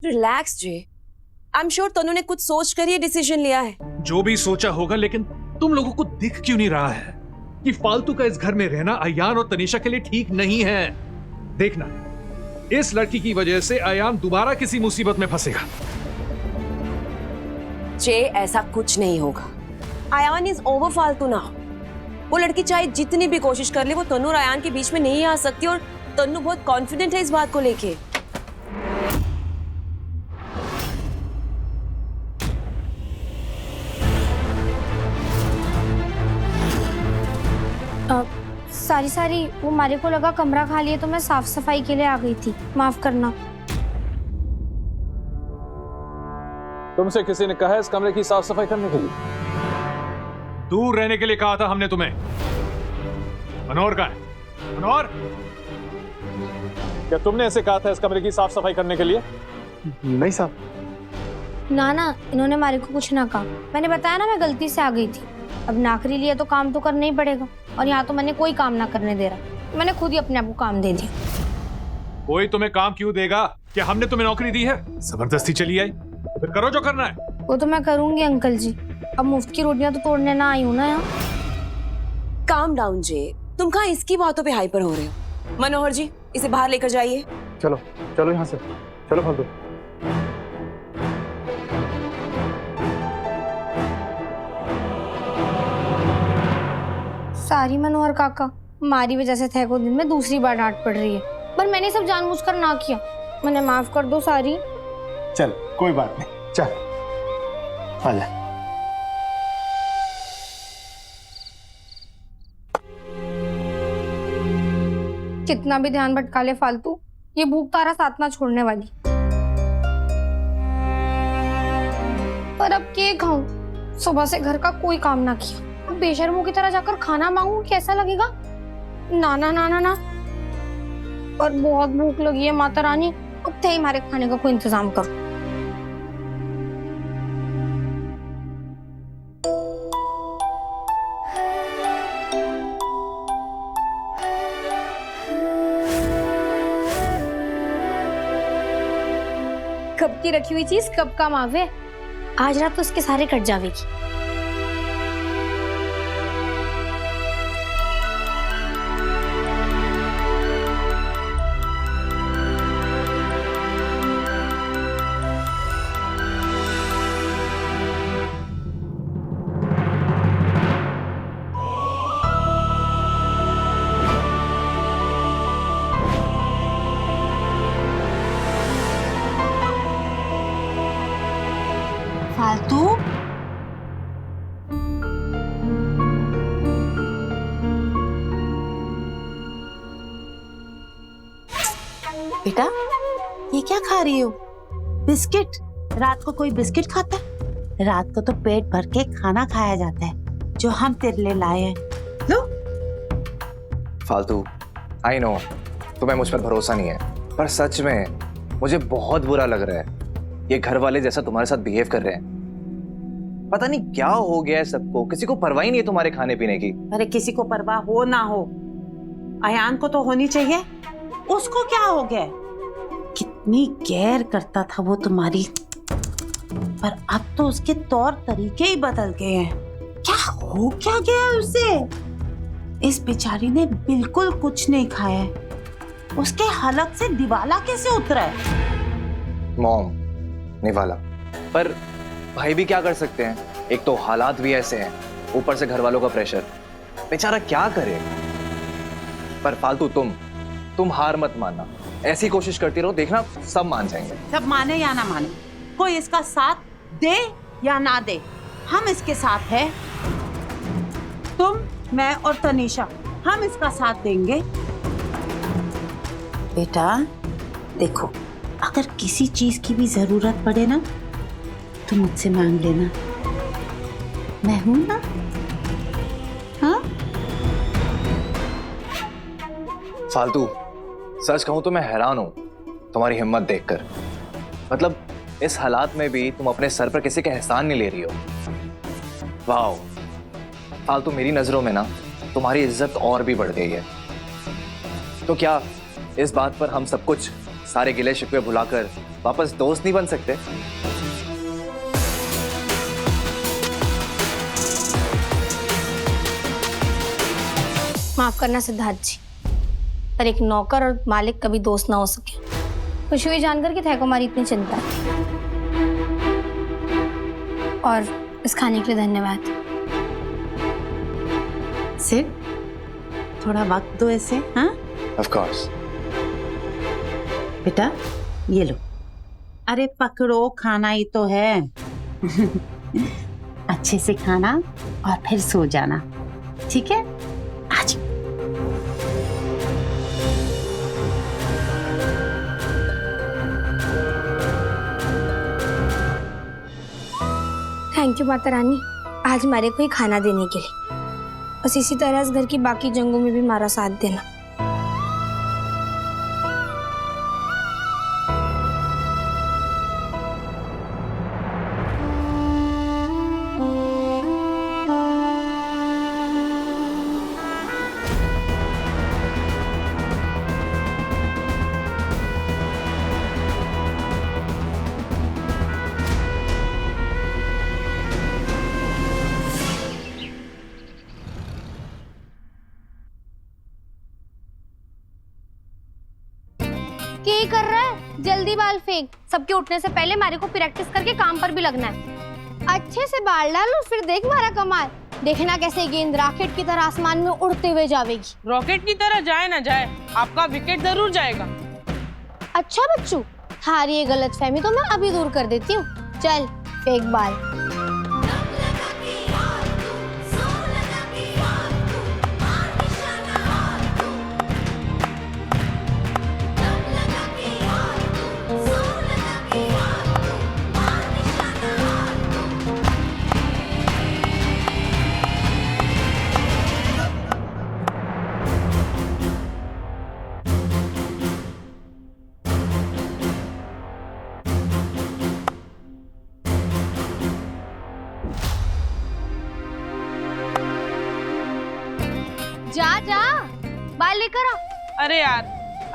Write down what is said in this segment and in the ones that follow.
Relax जे। I am sure Tanu ने कुछ सोच कर ये डिसीजन लिया है। जो भी सोचा होगा, लेकिन तुम लोगों को दिख क्यों नहीं रहा है कि फालतू का इस घर में रहना अयान और तनीषा के लिए ठीक नहीं है। देखना, इस लड़की की वजह से अयान दोबारा किसी मुसीबत में फंसेगा। जे ऐसा कुछ नहीं होगा। अयान इज ओवर फालतू ना। वो लड़की चाहे जितनी भी कोशिश कर ले, वो तनु और अयान के बीच में नहीं आ सकती, और तनु बहुत कॉन्फिडेंट है इस बात को लेके। सारी वो मारे को लगा कमरा खाली है तो मैं साफ सफाई के लिए आ गई थी, माफ करना। तुमसे किसी ने कहा है इस कमरे की साफ सफाई करने के लिए? दूर रहने के लिए कहा था हमने तुम्हें। मनोहर का है? मनोहर, क्या तुमने ऐसे कहा था इस कमरे की साफ सफाई करने के लिए? नहीं साहब। ना, इन्होंने मारे को कुछ ना कहा। मैंने बताया ना, मैं गलती से आ गई थी। अब नौकरी लिया तो काम तो करना ही पड़ेगा, और यहाँ तो मैंने कोई काम ना करने दे रहा। मैंने खुद ही अपने आप को काम दे दिया। कोई तुम्हें काम क्यों देगा? क्या हमने तुम्हें नौकरी दी है? जबरदस्ती चली आई, फिर करो जो करना है। वो तो मैं करूंगी अंकल जी, अब मुफ्त की रोटियां तो तोड़ने ना आई हूँ ना यहाँ। काम डाउन जे, तुम कहाँ इसकी बातों पे हाइपर हो रहे हो? मनोहर जी, इसे बाहर लेकर जाइए। चलो चलो यहाँ से, चलो फालतू। सारी मनोहर काका, हमारी वजह से थे को दिन में दूसरी बार डांट पड़ रही है, पर मैंने सब जानबूझकर ना किया। मैंने माफ कर दो सारी। चल कोई बात नहीं, चल आजा। कितना भी ध्यान भटका ले फालतू, ये भूख तारा साथ ना छोड़ने वाली। पर अब क्या खाऊं? सुबह से घर का कोई काम ना किया, अब बेशर्मों की तरह जाकर खाना मांगू, कैसा लगेगा? ना ना ना ना ना। और बहुत भूख लगी है माता रानी, अब थे हमारे खाने का कोई इंतजाम करो। कब की रखी हुई चीज कब काम आवे। आज रात तो उसके सारे कट जावेगी। फालतू बेटा, ये क्या खा रही हो? बिस्किट? रात को कोई बिस्किट खाता है? रात को तो पेट भर के खाना खाया जाता है, जो हम तेरे लिए लाए हैं। लो। फालतू, आई नो तुम्हें मुझ पर भरोसा नहीं है, पर सच में मुझे बहुत बुरा लग रहा है। ये घर वाले जैसा तुम्हारे साथ बिहेव कर रहे हैं। पता नहीं क्या हो गया है सबको, किसी को परवाह ही नहीं है तुम्हारे खाने पीने की। अरे किसी को परवाह हो ना हो, अयान को तो होनी चाहिए। उसको क्या हो गया? कितनी केयर करता था वो तुम्हारी, पर अब तो उसके तौर तरीके ही बदल गए हैं। क्या गया है उसे? इस बेचारी ने बिल्कुल कुछ नहीं खाया है, उसके हलक से दिवाला कैसे उतरा है? मॉम, निवाला। पर भाई भी क्या कर सकते हैं, एक तो हालात भी ऐसे हैं, ऊपर से घर वालों का प्रेशर। बेचारा क्या करे। पर फालतू तुम हार मत मानना, ऐसी कोशिश करती रहो, देखना सब मान जाएंगे। सब माने या ना माने, कोई इसका साथ दे या ना दे, हम इसके साथ हैं। तुम, मैं और तनीषा, हम इसका साथ देंगे। बेटा देखो, अगर किसी चीज की भी जरूरत पड़े ना, तो मुझसे मांग लेना, मैं हूं ना। हाँ? फालतू, सच कहूं तो मैं हैरान हूं तुम्हारी हिम्मत देखकर। मतलब इस हालात में भी तुम अपने सर पर किसी का एहसान नहीं ले रही हो। वाह फालतू, मेरी नजरों में ना तुम्हारी इज्जत और भी बढ़ गई है। तो क्या इस बात पर हम सब कुछ, सारे गिले शिकवे भुलाकर वापस दोस्त नहीं बन सकते? माफ करना सिद्धार्थ जी, पर एक नौकर और मालिक कभी दोस्त ना हो सके। खुशी हुई जानकर कि थैको हमारी इतनी चिंता है। और इस खाने के लिए धन्यवाद। सिड, थोड़ा वक्त दो ऐसे। हाँ ऑफ कोर्स। बेटा ये लो। अरे पकड़ो, खाना ही तो है। अच्छे से खाना और फिर सो जाना, ठीक है? आज थैंक यू माता रानी, आज हमारे को ही खाना देने के लिए। बस इसी तरह इस घर की बाकी जंगों में भी हमारा साथ देना। क्या कर रहा है? जल्दी बाल फेंक। सबके उठने से पहले मारे को प्रैक्टिस करके काम पर भी लगना है। अच्छे से बाल डालो, फिर देख मारा कमाल। देखना कैसे गेंद रॉकेट की तरह आसमान में उड़ते हुए जाएगी। रॉकेट की तरह जाए ना जाए, आपका विकेट जरूर जाएगा। अच्छा बच्चू, थारी ये गलतफहमी तो मैं अभी दूर कर देती हूँ। चल फेंक बाल। जा जा बाल लेकर आ। अरे यार,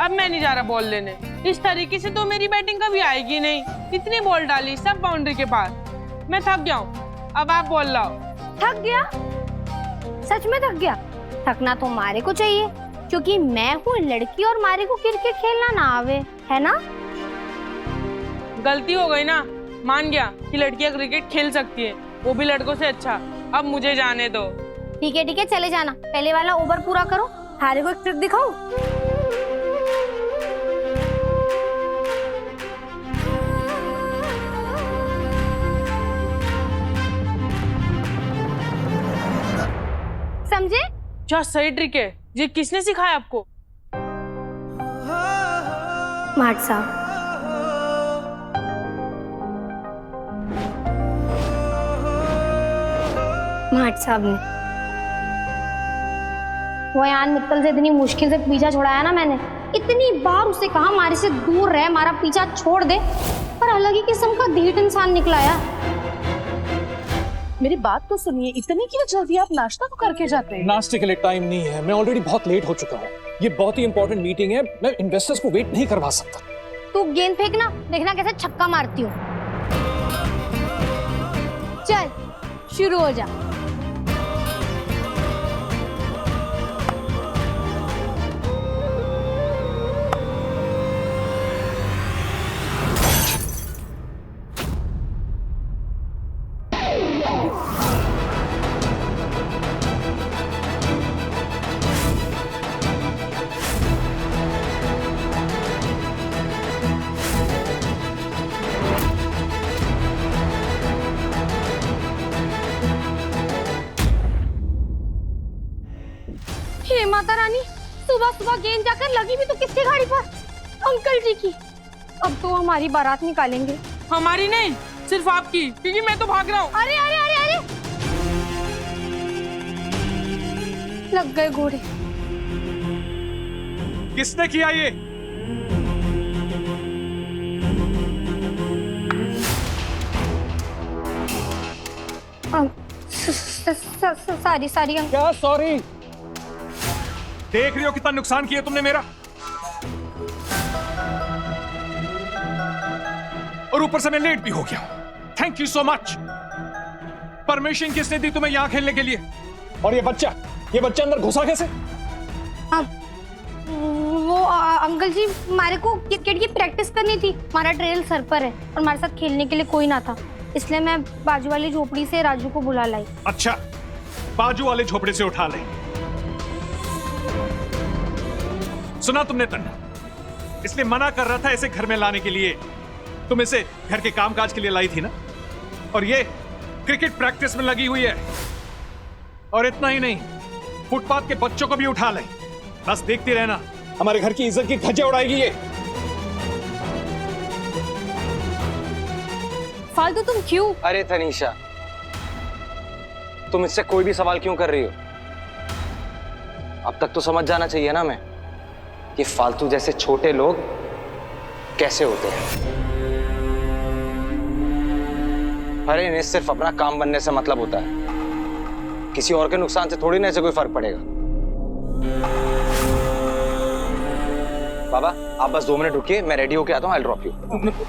अब मैं नहीं जा रहा बॉल लेने। इस तरीके से तो मेरी बैटिंग कभी आएगी नहीं। इतनी बॉल डाली, सब बाउंड्री के पार। मैं थक गया हूँ, अब आप बॉल लाओ। थक गया? सच में थक गया? थकना तो मारे को चाहिए, क्योंकि मैं हूँ लड़की और मारे को क्रिकेट खेलना ना आवे, है ना? गलती हो गई ना, मान गया कि लड़कियां क्रिकेट खेल सकती है, वो भी लड़कों से अच्छा। अब मुझे जाने दो। ठीक है चले जाना। पहले वाला ओवर पूरा करो, हारे को एक ट्रिक दिखाओ। समझे? क्या सही ट्रिक है। ये किसने सिखाया आपको? मार्ट साहब। मार्ट साहब ने वो अयान मित्तल से इतनी मुश्किल से पीछा छुड़ाया ना मैंने। इतनी बार उसे कहा हमारे से दूर रहे, हमारा पीछा छोड़ दे, पर अलग ही किस्म का ढीठ इंसान निकला यार। मेरी बात तो सुनिए, इतनी क्यों जल्दी आप नाश्ता तो करके जाते हैं? नाश्ते के लिए टाइम नहीं है, मैं ऑलरेडी बहुत लेट हो चुका हूँ। ये बहुत ही इंपॉर्टेंट मीटिंग है, मैं इन्वेस्टर्स को वेट नहीं करवा सकता। तू गेंद फेंकना, देखना कैसे छक्का मारती हूँ। चल शुरू हो जा। हे माता रानी, सुबह सुबह गेंद जाकर लगी भी तो किसकी गाड़ी पर? अंकल जी की। अब तो हमारी बारात निकालेंगे। हमारी नहीं, सिर्फ आपकी, क्योंकि मैं तो भाग रहा हूँ। अरे अरे अरे अरे, लग गए घोड़े। किसने किया ये? सारी अंकल। क्या सॉरी? देख रही हो कितना नुकसान किया तुमने मेरा। और ऊपर से मैं लेट भी हो गया। Thank you so much. Permission किसने दी तुम्हें यहाँ खेलने के लिए? और ये बच्चा अंदर घुसा कैसे? वो अंकल जी, हमारे को क्रिकेट की प्रैक्टिस करनी थी। हमारा ट्रेल सर पर है और हमारे साथ खेलने के लिए कोई ना था, इसलिए मैं बाजू वाली झोपड़ी से राजू को बुला लाई। अच्छा, बाजू वाले झोपड़े से उठा ले। सुना तुमने तन्नू, इसलिए मना कर रहा था इसे घर में लाने के लिए। तुम इसे घर के कामकाज के लिए लाई थी ना, और ये क्रिकेट प्रैक्टिस में लगी हुई है। और इतना ही नहीं, फुटपाथ के बच्चों को भी उठा ले। बस देखती रहना, हमारे घर की इज्जत की धज्जियां उड़ाएगी ये। फालतू तुम क्यों? अरे तनीषा, तुम इससे कोई भी सवाल क्यों कर रही हो? अब तक तो समझ जाना चाहिए ना मैं कि फालतू जैसे छोटे लोग कैसे होते हैं। अरे इन्हें सिर्फ अपना काम बनने से मतलब होता है, किसी और के नुकसान से थोड़ी ना ऐसे कोई फर्क पड़ेगा। बाबा, आप बस 2 मिनट रुकिए, मैं रेडी होके आता हूँ। आई ड्रॉप यू।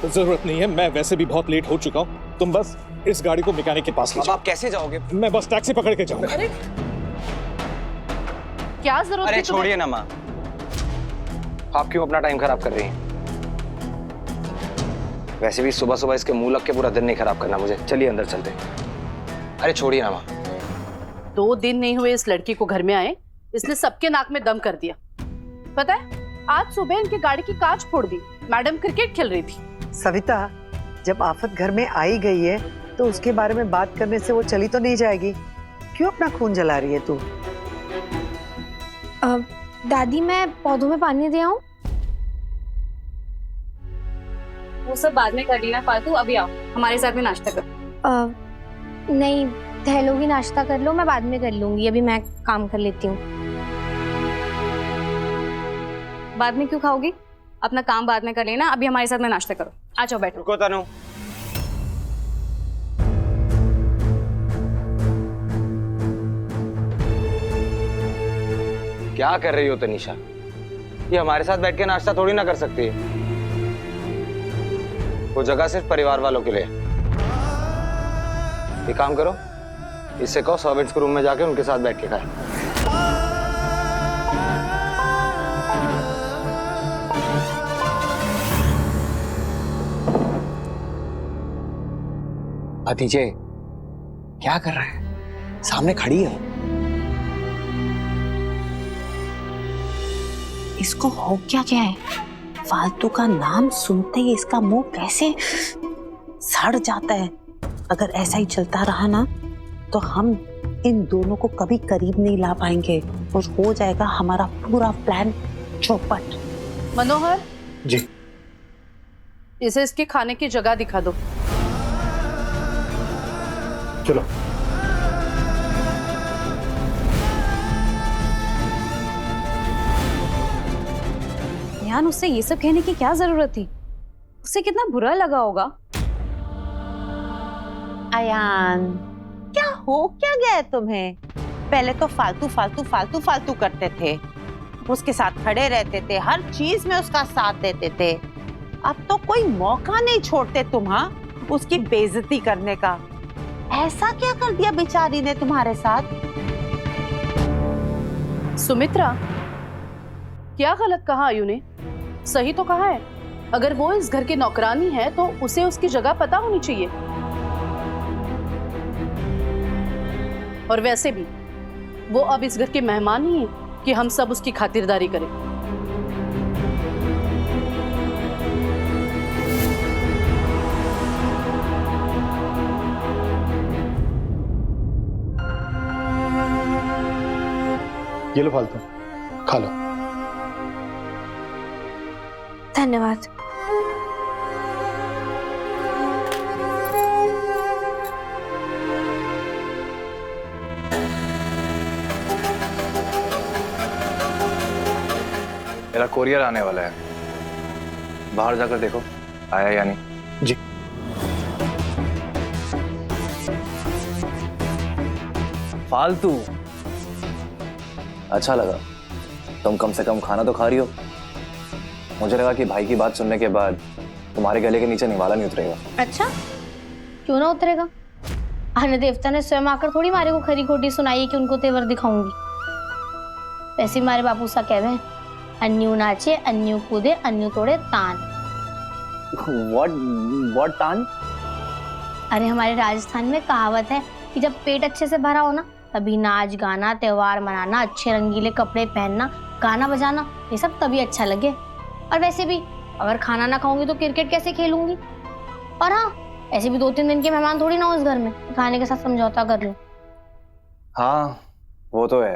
जरूरत नहीं है, मैं वैसे भी बहुत लेट हो चुका हूँ। तुम बस इस गाड़ी को मैकेनिक के पास ले बाबा, जाओ। आप कैसे जाओगे? मैं बस टैक्सी पकड़ के जाऊंगा। अरे क्या जरूरत अरे थी तुम्हें? छोड़िए ना माँ, आप क्यों अपना टाइम खराब कर रही हैं? वैसे भी सुबह सुबह इसके मुंह लग के पूरा दिन नहीं खराब करना मुझे। चलिए अंदर चलते हैं। अरे छोड़िए ना माँ। 2 दिन नहीं हुए इस लड़की को घर में आए, इसने सबके नाक में दम कर दिया। पता है, आज सुबह इनकी गाड़ी की कांच फोड़ दी। मैडम क्रिकेट खेल रही थी। सविता, जब आफत घर में आई गई है तो उसके बारे में बात करने से वो चली तो नहीं जाएगी। क्यों अपना खून जला रही है तू? दादी, मैं पौधों में पानी दे आऊं? वो सब बाद में कर लेना फालतू, अभी आओ हमारे साथ में नाश्ता करो। नहीं, ठहलोगी नाश्ता कर लो, मैं बाद में कर लूंगी। अभी मैं काम कर लेती हूँ। बाद में क्यों खाओगी? अपना काम बाद में कर लेना, अभी हमारे साथ में नाश्ता करो। आ जाओ, बैठो। रुको तनु, क्या कर रही हो तनीषा? ये हमारे साथ बैठ के नाश्ता थोड़ी ना कर सकती है। वो जगह सिर्फ परिवार वालों के लिए। ये काम करो, इससे कहो सर्वेंट्स के रूम में जाके उनके साथ बैठ के खाए। भतीजे क्या कर रहे हैं? सामने खड़ी है। इसको हो क्या है? फालतू का नाम सुनते ही इसका मुंह कैसे सड़ जाता है। अगर ऐसा ही चलता रहा ना तो हम इन दोनों को कभी करीब नहीं ला पाएंगे और हो जाएगा हमारा पूरा प्लान चौपट। मनोहर जी। इसे इसके खाने की जगह दिखा दो। चलो। यान, उससे ये सब कहने की क्या जरूरत थी? उसे कितना बुरा लगा होगा। अयान, क्या हो क्या गया है तुम्हें? पहले तो फालतू फालतू फालतू फालतू करते थे, उसके साथ खड़े रहते थे, हर चीज में उसका साथ देते थे। अब तो कोई मौका नहीं छोड़ते तुम, हाँ, उसकी बेइज्जती करने का। ऐसा क्या कर दिया बेचारी ने तुम्हारे साथ? सुमित्रा, क्या गलत कहा आयु ने? सही तो कहा है। अगर वो इस घर की नौकरानी है तो उसे उसकी जगह पता होनी चाहिए। और वैसे भी वो अब इस घर के मेहमान ही है कि हम सब उसकी खातिरदारी करें। ये लो फालतू, खा लो। धन्यवाद। मेरा कोरियर आने वाला है, बाहर जाकर देखो आया या नहीं। जी। फालतू। अच्छा लगा, तुम कम से कम खाना तो खा रही हो। मुझे लगा कि भाई की बात सुनने के बाद तुम्हारे गले के नीचे निवाला नहीं उतरेगा। अच्छा, क्यों ना उतरेगा? अन्न देवता ने स्वयं आकर थोड़ी मारे को खरी खोटी सुनाई है कि उनको तेवर दिखाऊंगी। वैसे हमारे बापू सा कहवे हैं, अन्यू नाचे अन्यू कूदे अन्यू तोड़े तान। व्हाट तान? अरे हमारे राजस्थान में कहावत है कि जब पेट अच्छे से भरा हो ना, तभी नाच गाना, त्योहार मनाना, अच्छे रंगीले कपड़े पहनना, गाना बजाना, ये सब तभी अच्छा लगे। और वैसे भी अगर खाना ना खाऊंगी तो क्रिकेट कैसे खेलूंगी? और हाँ, ऐसे भी 2-3 दिन के मेहमान थोड़ी ना हो इस घर में, खाने के साथ समझौता कर लूं। हाँ वो तो है,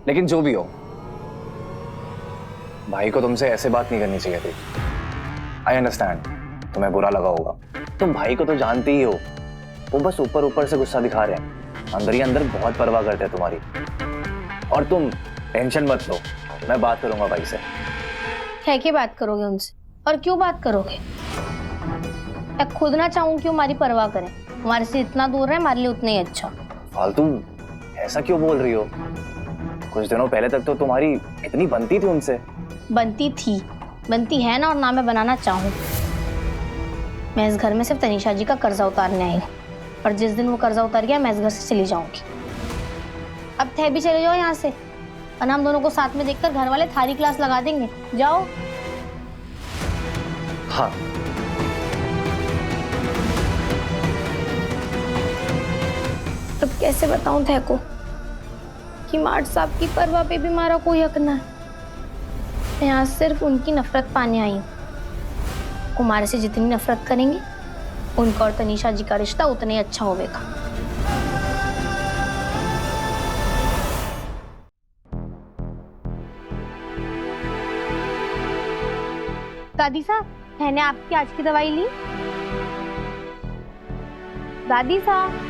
लेकिन जो भी हो, भाई को तुमसे ऐसे बात नहीं करनी चाहिए थी। आई अंडरस्टैंड, तुम्हें बुरा लगा होगा। तुम भाई को तो जानती ही हो, वो बस ऊपर ऊपर से गुस्सा दिखा रहे हैं, अंदर ही अंदर बहुत परवाह करते हैं तुम्हारी। और तुम टेंशन मत लो, मैं बात करूंगा भाई से। है कि बात करोगे उनसे? और क्यों बात करोगे? मैं खुद ना चाहूं कि हमारी परवाह करें, हमारे से इतना दूर रहे हमारे लिए उतना ही अच्छा। फालतू ऐसा क्यों बोल रही हो? कुछ दिनों पहले तक तो तुम्हारी इतनी बनती थी उनसे। बनती है ना, और ना मैं बनाना चाहूं। मैं इस घर में सिर्फ तनीषा जी का कर्जा उतारने आई हूँ, और जिस दिन वो कर्जा उतर गया मैं इस घर से चली जाऊंगी। अब थे भी चले जाओ यहाँ से, और हम दोनों को साथ में देखकर घर वाले थारी क्लास लगा देंगे। जाओ। हाँ अब कैसे बताऊं थे को कि मार्ट साहब की परवाह पे भी हमारा कोई हक ना है। मैं यहाँ सिर्फ उनकी नफरत पाने आई हूँ। कुमार से जितनी नफरत करेंगे, उनका और तनीषा जी का रिश्ता उतना ही अच्छा होगा। दादी साहब, मैंने आपकी आज की दवाई ली? दादी साहब।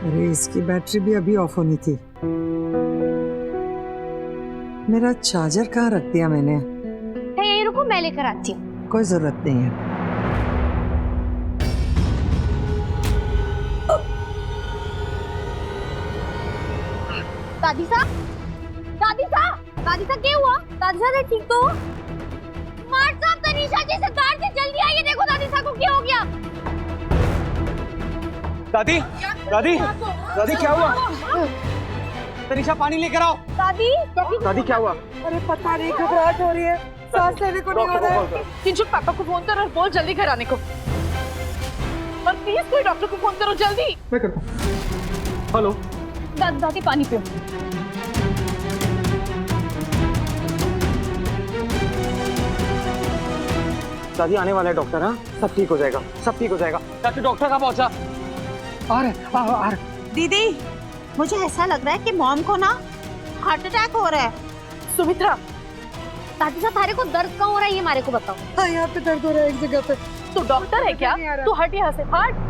अरे इसकी बैटरी भी अभी ऑफ होनी थी। मेरा चार्जर कहाँ रख दिया मैंने? यहीं रुको, मैं लेकर आती हूँ। कोई जरूरत नहीं है। दादी साहब, दादी साहब, दादी साहब क्या हुआ? दादी साहब ठीक तो हो? मार्ट साहब, तनीषा जी सरदार जी जल्दी आइए, देखो दादी साहब को क्या हो गया। दादी दादी दादी क्या हुआ? तनीषा पानी लेकर आओ। दादी दादी क्या हुआ? अरे पता नहीं, घबराहट हो रही है, सांस लेने को नहीं हो रहा है। किंचुक पापा को फोन कर और बोल जल्दी घर आने को। और प्लीज कोई डॉक्टर को फोन करो जल्दी। मैं करता हूँ। हेलो दादी पानी पियो। दादी आने वाला है डॉक्टर। हाँ सब ठीक हो जाएगा, सब ठीक हो जाएगा। डॉक्टर कहाँ पहुंचा? आ रहे। दीदी, मुझे ऐसा लग रहा है कि मॉम को ना हार्ट अटैक हो रहा है। सुमित्रा, दादी साहब, थारे को दर्द कहाँ हो रहा है ये हमारे को बताओ। हाँ यहाँ पे दर्द हो रहा है एक जगह पे। तू डॉक्टर है क्या? तू हट यहाँ से, हट।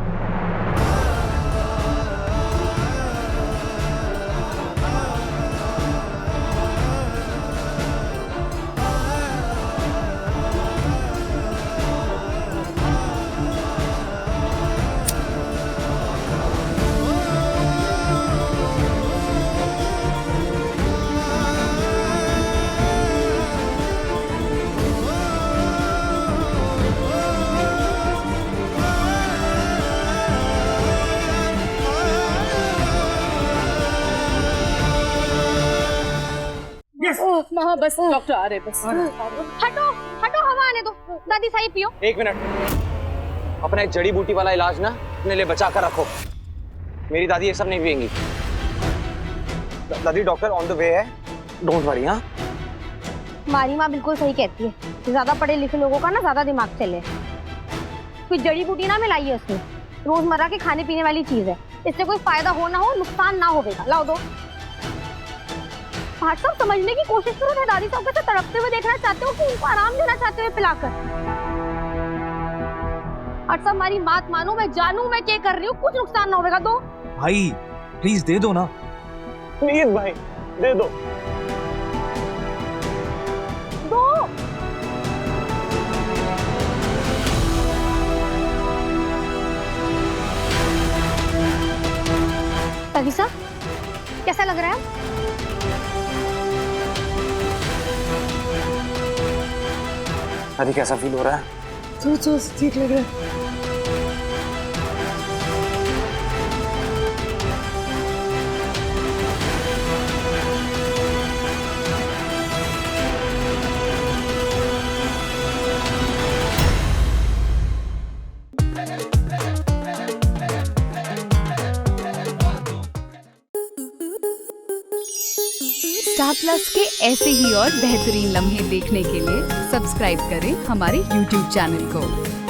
हाँ बस डॉक्टर आ रहे, बस हटो हटो, हवा आने दो। दादी साहब पियो। 1 मिनट, अपना एक जड़ी बूटी वाला इलाज ना अपने लिए बचा कर रखो। मेरी दादी ये सब नहीं पिएंगी। दादी डॉक्टर ऑन द वे है, डोंट वरी। हाँ हमारी माँ बिल्कुल सही कहती है, ज्यादा पढ़े लिखे लोगों का ना ज्यादा दिमाग चले। कोई जड़ी बूटी ना मिलाई है उसमें, रोजमर्रा के खाने पीने वाली चीज है। इससे कोई फायदा हो ना हो, नुकसान ना होगा। लाओ दो। भाट साहब, समझने की कोशिश करो ना, दादी साहब को तड़पते हुए देखना चाहते हो कि उनको आराम देना चाहते हो पिलाकर? भाट साहब, हमारी बात मानो, मैं जानू मैं क्या कर रही हूँ, कुछ नुकसान ना होगा। दो भाई, प्लीज दे दो ना। प्लीज भाई दे दो। दो। दादी साहब, कैसा लग रहा है? अरे कैसा फील हो रहा है? तो ठीक लग रहा है। स्टार प्लस के ऐसे ही और बेहतरीन लम्हे देखने के लिए सब्सक्राइब करें हमारे YouTube चैनल को।